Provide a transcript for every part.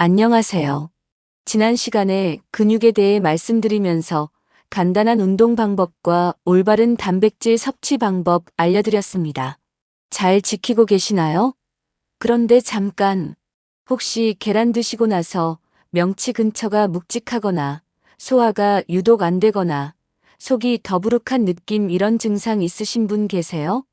안녕하세요. 지난 시간에 근육에 대해 말씀드리면서 간단한 운동 방법과 올바른 단백질 섭취 방법 알려드렸습니다. 잘 지키고 계시나요? 그런데 잠깐, 혹시 계란 드시고 나서 명치 근처가 묵직하거나 소화가 유독 안 되거나 속이 더부룩한 느낌 이런 증상 있으신 분 계세요?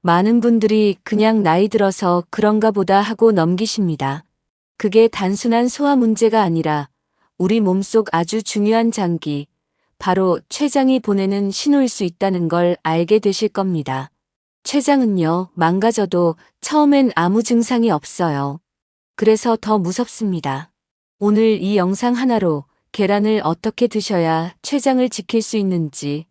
많은 분들이 그냥 나이 들어서 그런가 보다 하고 넘기십니다. 그게 단순한 소화 문제가 아니라 우리 몸속 아주 중요한 장기, 바로 췌장이 보내는 신호일 수 있다는 걸 알게 되실 겁니다. 췌장은요, 망가져도 처음엔 아무 증상이 없어요. 그래서 더 무섭습니다. 오늘 이 영상 하나로 계란을 어떻게 드셔야 췌장을 지킬 수 있는지,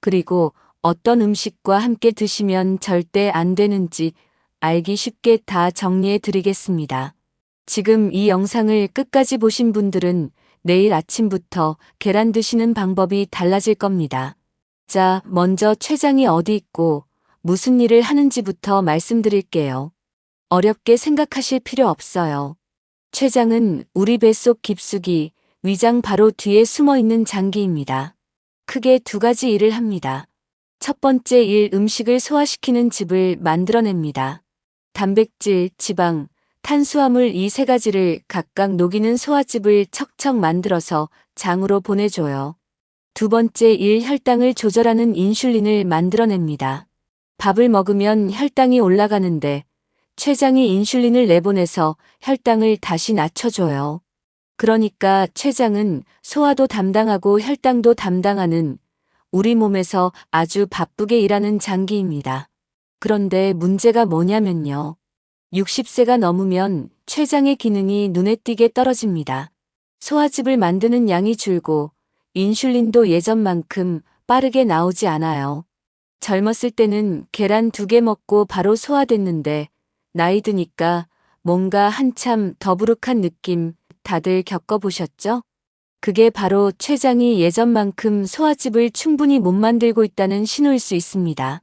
그리고 어떤 음식과 함께 드시면 절대 안 되는지 알기 쉽게 다 정리해 드리겠습니다. 지금 이 영상을 끝까지 보신 분들은 내일 아침부터 계란 드시는 방법이 달라질 겁니다. 자, 먼저 췌장이 어디 있고 무슨 일을 하는지부터 말씀드릴게요. 어렵게 생각하실 필요 없어요. 췌장은 우리 뱃속 깊숙이 위장 바로 뒤에 숨어 있는 장기입니다. 크게 두 가지 일을 합니다. 첫 번째 일, 음식을 소화시키는 즙을 만들어냅니다. 단백질, 지방, 탄수화물 이 세 가지를 각각 녹이는 소화즙을 척척 만들어서 장으로 보내줘요. 두 번째 일, 혈당을 조절하는 인슐린을 만들어냅니다. 밥을 먹으면 혈당이 올라가는데 췌장이 인슐린을 내보내서 혈당을 다시 낮춰줘요. 그러니까 췌장은 소화도 담당하고 혈당도 담당하는 우리 몸에서 아주 바쁘게 일하는 장기입니다. 그런데 문제가 뭐냐면요. 60세가 넘으면 췌장의 기능이 눈에 띄게 떨어집니다. 소화즙을 만드는 양이 줄고 인슐린도 예전만큼 빠르게 나오지 않아요. 젊었을 때는 계란 2개 먹고 바로 소화됐는데 나이 드니까 뭔가 한참 더부룩한 느낌 다들 겪어보셨죠? 그게 바로 췌장이 예전만큼 소화즙을 충분히 못 만들고 있다는 신호일 수 있습니다.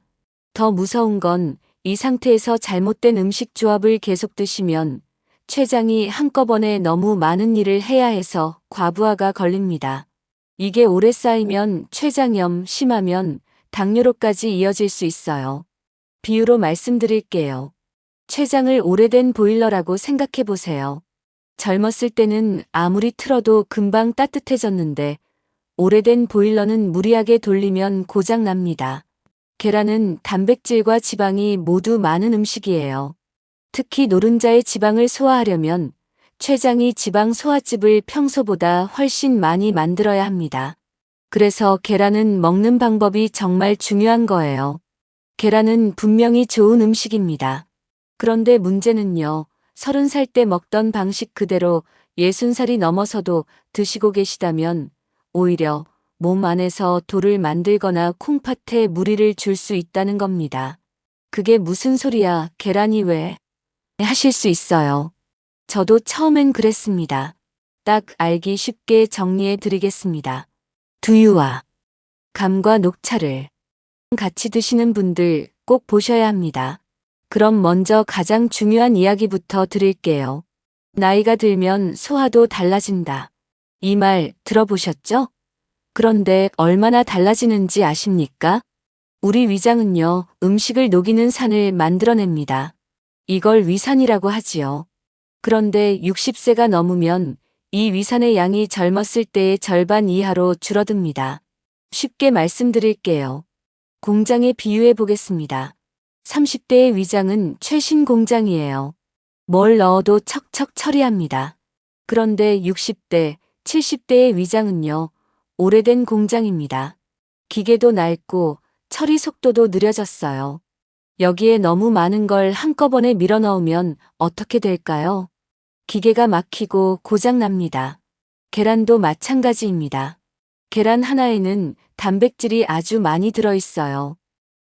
더 무서운 건 이 상태에서 잘못된 음식 조합을 계속 드시면 췌장이 한꺼번에 너무 많은 일을 해야 해서 과부하가 걸립니다. 이게 오래 쌓이면 췌장염, 심하면 당뇨로까지 이어질 수 있어요. 비유로 말씀드릴게요. 췌장을 오래된 보일러라고 생각해 보세요. 젊었을 때는 아무리 틀어도 금방 따뜻해졌는데 오래된 보일러는 무리하게 돌리면 고장 납니다. 계란은 단백질과 지방이 모두 많은 음식이에요. 특히 노른자의 지방을 소화하려면 췌장이 지방 소화즙을 평소보다 훨씬 많이 만들어야 합니다. 그래서 계란은 먹는 방법이 정말 중요한 거예요. 계란은 분명히 좋은 음식입니다. 그런데 문제는요, 30살 때 먹던 방식 그대로 60살이 넘어서도 드시고 계시다면 오히려 몸 안에서 돌을 만들거나 콩팥에 무리를 줄 수 있다는 겁니다. 그게 무슨 소리야, 계란이 왜? 하실 수 있어요. 저도 처음엔 그랬습니다. 딱 알기 쉽게 정리해 드리겠습니다. 두유와 감과 녹차를 같이 드시는 분들 꼭 보셔야 합니다. 그럼 먼저 가장 중요한 이야기부터 드릴게요. 나이가 들면 소화도 달라진다. 이 말 들어보셨죠? 그런데 얼마나 달라지는지 아십니까? 우리 위장은요, 음식을 녹이는 산을 만들어냅니다. 이걸 위산이라고 하지요. 그런데 60세가 넘으면 이 위산의 양이 젊었을 때의 절반 이하로 줄어듭니다. 쉽게 말씀드릴게요. 공장에 비유해 보겠습니다. 30대의 위장은 최신 공장이에요. 뭘 넣어도 척척 처리합니다. 그런데 60대, 70대의 위장은요, 오래된 공장입니다. 기계도 낡고 처리 속도도 느려졌어요. 여기에 너무 많은 걸 한꺼번에 밀어넣으면 어떻게 될까요? 기계가 막히고 고장납니다. 계란도 마찬가지입니다. 계란 하나에는 단백질이 아주 많이 들어있어요.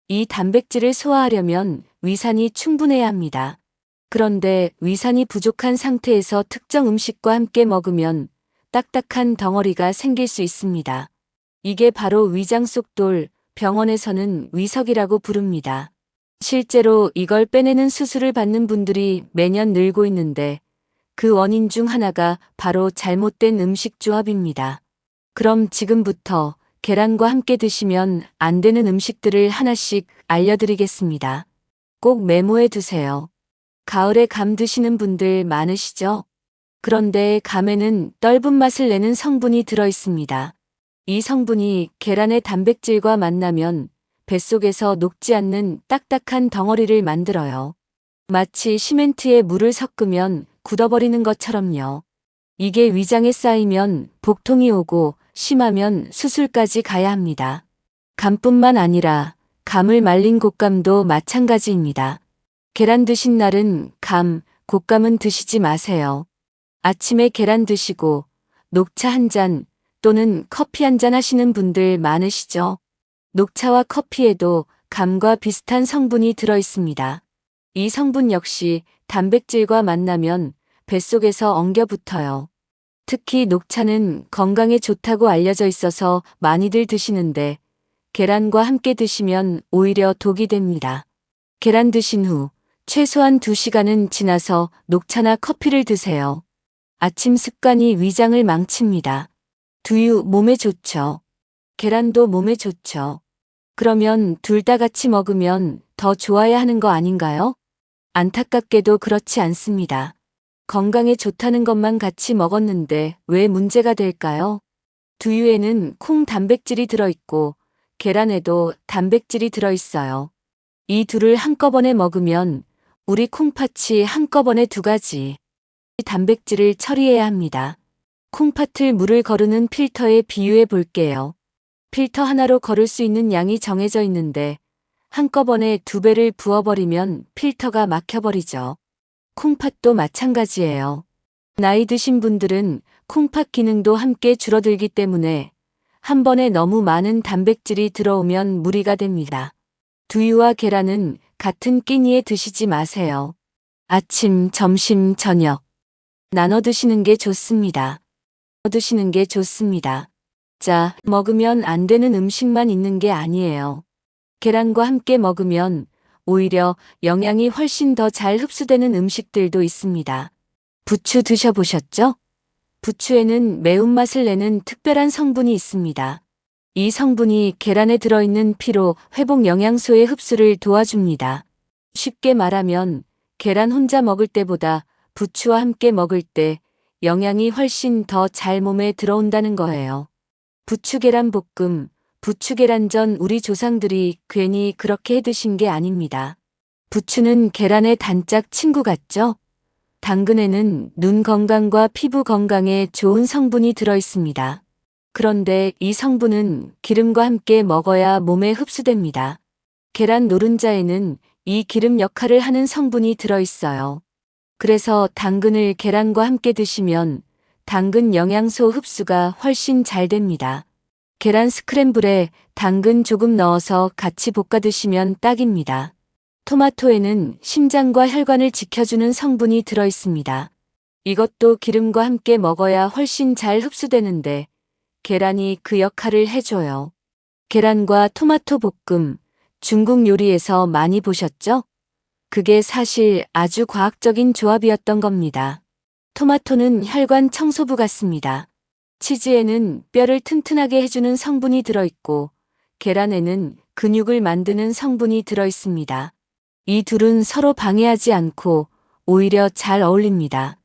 이 단백질을 소화하려면 위산이 충분해야 합니다. 그런데 위산이 부족한 상태에서 특정 음식과 함께 먹으면 딱딱한 덩어리가 생길 수 있습니다. 이게 바로 위장 속 돌, 병원에서는 위석이라고 부릅니다. 실제로 이걸 빼내는 수술을 받는 분들이 매년 늘고 있는데 그 원인 중 하나가 바로 잘못된 음식 조합입니다. 그럼 지금부터 계란과 함께 드시면 안 되는 음식들을 하나씩 알려드리겠습니다. 꼭 메모해 두세요. 가을에 감 드시는 분들 많으시죠? 그런데 감에는 떫은 맛을 내는 성분이 들어 있습니다. 이 성분이 계란의 단백질과 만나면 뱃속에서 녹지 않는 딱딱한 덩어리를 만들어요. 마치 시멘트에 물을 섞으면 굳어버리는 것처럼요. 이게 위장에 쌓이면 복통이 오고 심하면 수술까지 가야 합니다. 감뿐만 아니라 감을 말린 곶감도 마찬가지입니다. 계란 드신 날은 감, 곶감은 드시지 마세요. 아침에 계란 드시고 녹차 한 잔 또는 커피 한 잔 하시는 분들 많으시죠? 녹차와 커피에도 감과 비슷한 성분이 들어 있습니다. 이 성분 역시 단백질과 만나면 뱃속에서 엉겨 붙어요. 특히 녹차는 건강에 좋다고 알려져 있어서 많이들 드시는데 계란과 함께 드시면 오히려 독이 됩니다. 계란 드신 후 최소한 2시간은 지나서 녹차나 커피를 드세요. 아침 습관이 위장을 망칩니다. 두유 몸에 좋죠. 계란도 몸에 좋죠. 그러면 둘 다 같이 먹으면 더 좋아야 하는 거 아닌가요? 안타깝게도 그렇지 않습니다. 건강에 좋다는 것만 같이 먹었는데 왜 문제가 될까요? 두유에는 콩 단백질이 들어있고 계란에도 단백질이 들어있어요. 이 둘을 한꺼번에 먹으면 우리 콩팥이 한꺼번에 2가지 단백질을 처리해야 합니다. 콩팥을 물을 거르는 필터에 비유해 볼게요. 필터 하나로 거를 수 있는 양이 정해져 있는데 한꺼번에 2배를 부어버리면 필터가 막혀버리죠. 콩팥도 마찬가지예요. 나이 드신 분들은 콩팥 기능도 함께 줄어들기 때문에 한 번에 너무 많은 단백질이 들어오면 무리가 됩니다. 두유와 계란은 같은 끼니에 드시지 마세요. 아침, 점심, 저녁 나눠 드시는 게 좋습니다. 드시는 게 좋습니다. 자, 먹으면 안 되는 음식만 있는 게 아니에요. 계란과 함께 먹으면 오히려 영양이 훨씬 더 잘 흡수되는 음식들도 있습니다. 부추 드셔보셨죠? 부추에는 매운맛을 내는 특별한 성분이 있습니다. 이 성분이 계란에 들어있는 피로 회복 영양소의 흡수를 도와줍니다. 쉽게 말하면 계란 혼자 먹을 때보다 부추와 함께 먹을 때 영양이 훨씬 더 잘 몸에 들어온다는 거예요. 부추계란볶음, 부추계란전 우리 조상들이 괜히 그렇게 해 드신 게 아닙니다. 부추는 계란의 단짝 친구 같죠? 당근에는 눈 건강과 피부 건강에 좋은 성분이 들어 있습니다. 그런데 이 성분은 기름과 함께 먹어야 몸에 흡수됩니다. 계란 노른자에는 이 기름 역할을 하는 성분이 들어 있어요. 그래서 당근을 계란과 함께 드시면 당근 영양소 흡수가 훨씬 잘 됩니다. 계란 스크램블에 당근 조금 넣어서 같이 볶아 드시면 딱입니다. 토마토에는 심장과 혈관을 지켜주는 성분이 들어 있습니다. 이것도 기름과 함께 먹어야 훨씬 잘 흡수되는데 계란이 그 역할을 해줘요. 계란과 토마토 볶음, 중국 요리에서 많이 보셨죠? 그게 사실 아주 과학적인 조합이었던 겁니다. 토마토는 혈관 청소부 같습니다. 치즈에는 뼈를 튼튼하게 해주는 성분이 들어있고 계란에는 근육을 만드는 성분이 들어있습니다. 이 둘은 서로 방해하지 않고 오히려 잘 어울립니다.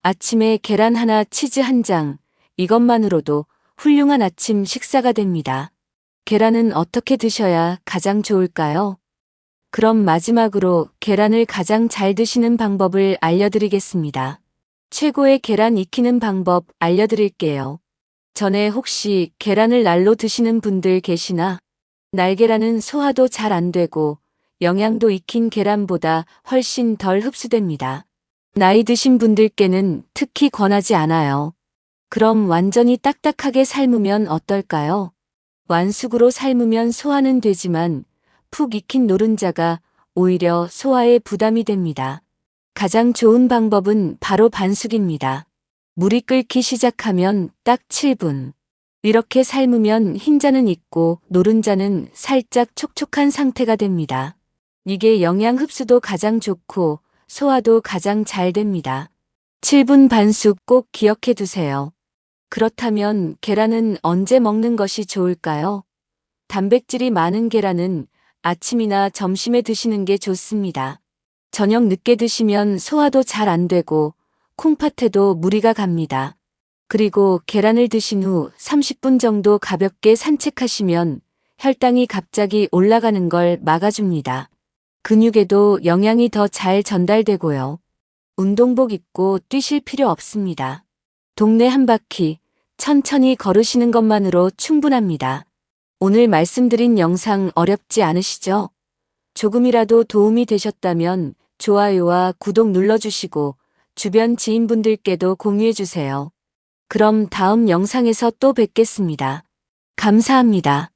아침에 계란 하나, 치즈 한 장, 이것만으로도 훌륭한 아침 식사가 됩니다. 계란은 어떻게 드셔야 가장 좋을까요? 그럼 마지막으로 계란을 가장 잘 드시는 방법을 알려드리겠습니다. 최고의 계란 익히는 방법 알려드릴게요. 전에 혹시 계란을 날로 드시는 분들 계시나? 날계란은 소화도 잘 안 되고 영양도 익힌 계란보다 훨씬 덜 흡수됩니다. 나이 드신 분들께는 특히 권하지 않아요. 그럼 완전히 딱딱하게 삶으면 어떨까요? 완숙으로 삶으면 소화는 되지만 푹 익힌 노른자가 오히려 소화에 부담이 됩니다. 가장 좋은 방법은 바로 반숙입니다. 물이 끓기 시작하면 딱 7분. 이렇게 삶으면 흰자는 익고 노른자는 살짝 촉촉한 상태가 됩니다. 이게 영양 흡수도 가장 좋고 소화도 가장 잘 됩니다. 7분 반숙 꼭 기억해 두세요. 그렇다면 계란은 언제 먹는 것이 좋을까요? 단백질이 많은 계란은 아침이나 점심에 드시는 게 좋습니다. 저녁 늦게 드시면 소화도 잘 안 되고 콩팥에도 무리가 갑니다. 그리고 계란을 드신 후 30분 정도 가볍게 산책하시면 혈당이 갑자기 올라가는 걸 막아줍니다. 근육에도 영양이 더 잘 전달되고요. 운동복 입고 뛰실 필요 없습니다. 동네 한 바퀴 천천히 걸으시는 것만으로 충분합니다. 오늘 말씀드린 영상 어렵지 않으시죠? 조금이라도 도움이 되셨다면 좋아요와 구독 눌러주시고 주변 지인분들께도 공유해주세요. 그럼 다음 영상에서 또 뵙겠습니다. 감사합니다.